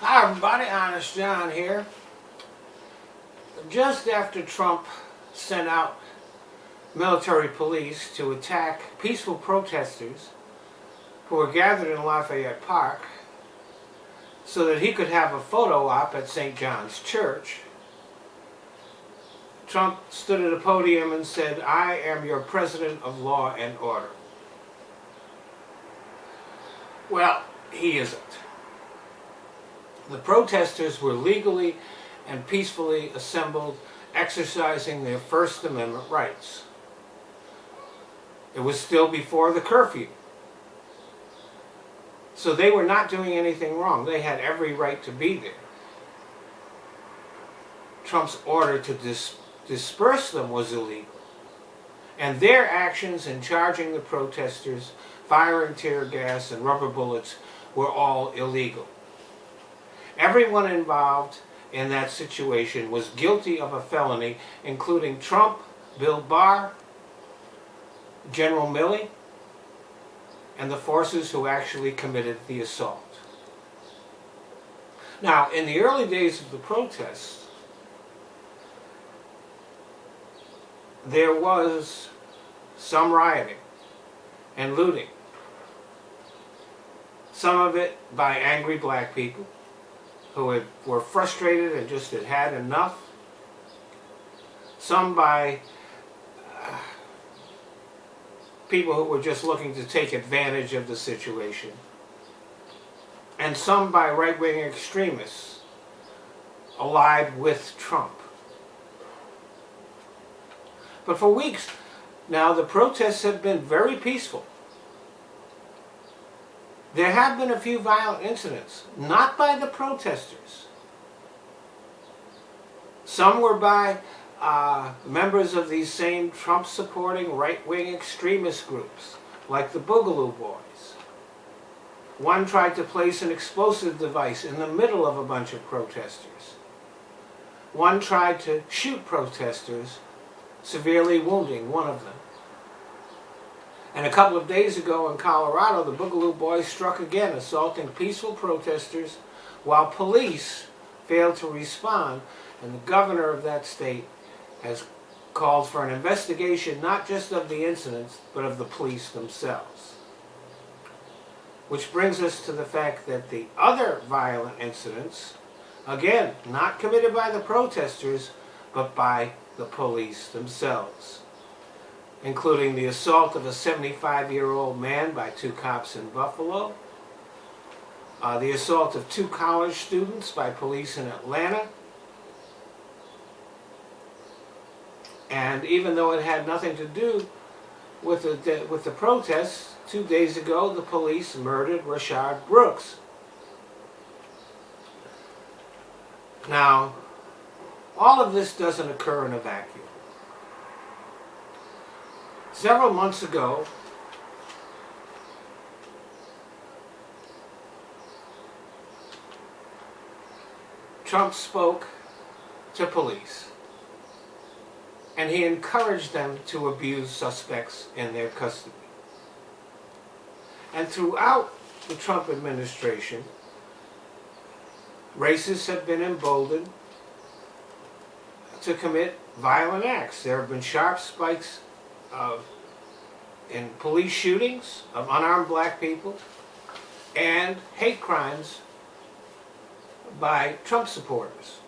Hi everybody, Honest John here. Just after Trump sent out military police to attack peaceful protesters who were gathered in Lafayette Park so that he could have a photo op at St. John's Church, Trump stood at a podium and said, "I am your president of law and order." Well, he isn't. The protesters were legally and peacefully assembled, exercising their First Amendment rights. It was still before the curfew. So they were not doing anything wrong. They had every right to be there. Trump's order to disperse them was illegal. And their actions in charging the protesters, firing tear gas and rubber bullets were all illegal. Everyone involved in that situation was guilty of a felony, including Trump, Bill Barr, General Milley, and the forces who actually committed the assault. Now, in the early days of the protests, there was some rioting and looting. Some of it by angry black people who were frustrated and just had enough. Some by people who were just looking to take advantage of the situation. And some by right-wing extremists allied with Trump. But for weeks now, the protests have been very peaceful. There have been a few violent incidents, not by the protesters. Some were by members of these same Trump-supporting right-wing extremist groups, like the Boogaloo Boys. One tried to place an explosive device in the middle of a bunch of protesters. One tried to shoot protesters, severely wounding one of them. And a couple of days ago in Colorado, the Boogaloo Boys struck again, assaulting peaceful protesters while police failed to respond. And the governor of that state has called for an investigation not just of the incidents, but of the police themselves. Which brings us to the fact that the other violent incidents, again, not committed by the protesters, but by the police themselves, including the assault of a 75-year-old man by two cops in Buffalo, the assault of two college students by police in Atlanta, and even though it had nothing to do with the protests, 2 days ago the police murdered Rayshard Brooks. Now, all of this doesn't occur in a vacuum. Several months ago, Trump spoke to police, and he encouraged them to abuse suspects in their custody. And throughout the Trump administration, racists have been emboldened to commit violent acts. There have been sharp spikes in police shootings of unarmed black people and hate crimes by Trump supporters.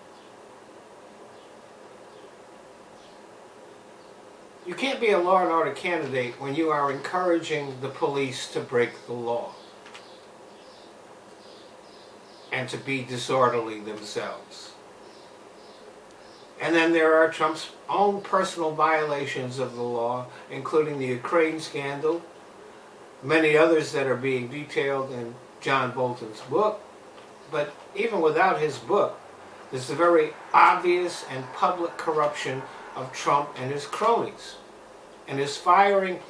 You can't be a law and order candidate when you are encouraging the police to break the law and to be disorderly themselves. And then there are Trump's own personal violations of the law, including the Ukraine scandal, many others that are being detailed in John Bolton's book. But even without his book, there's the very obvious and public corruption of Trump and his cronies, and his firing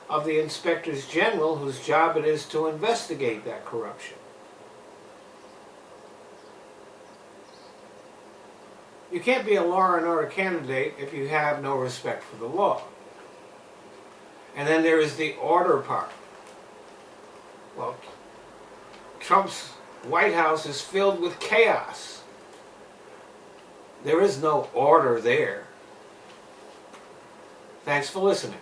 of the inspectors general whose job it is to investigate that corruption. You can't be a law and order candidate if you have no respect for the law. And then there is the order part. Well, Trump's White House is filled with chaos. There is no order there. Thanks for listening.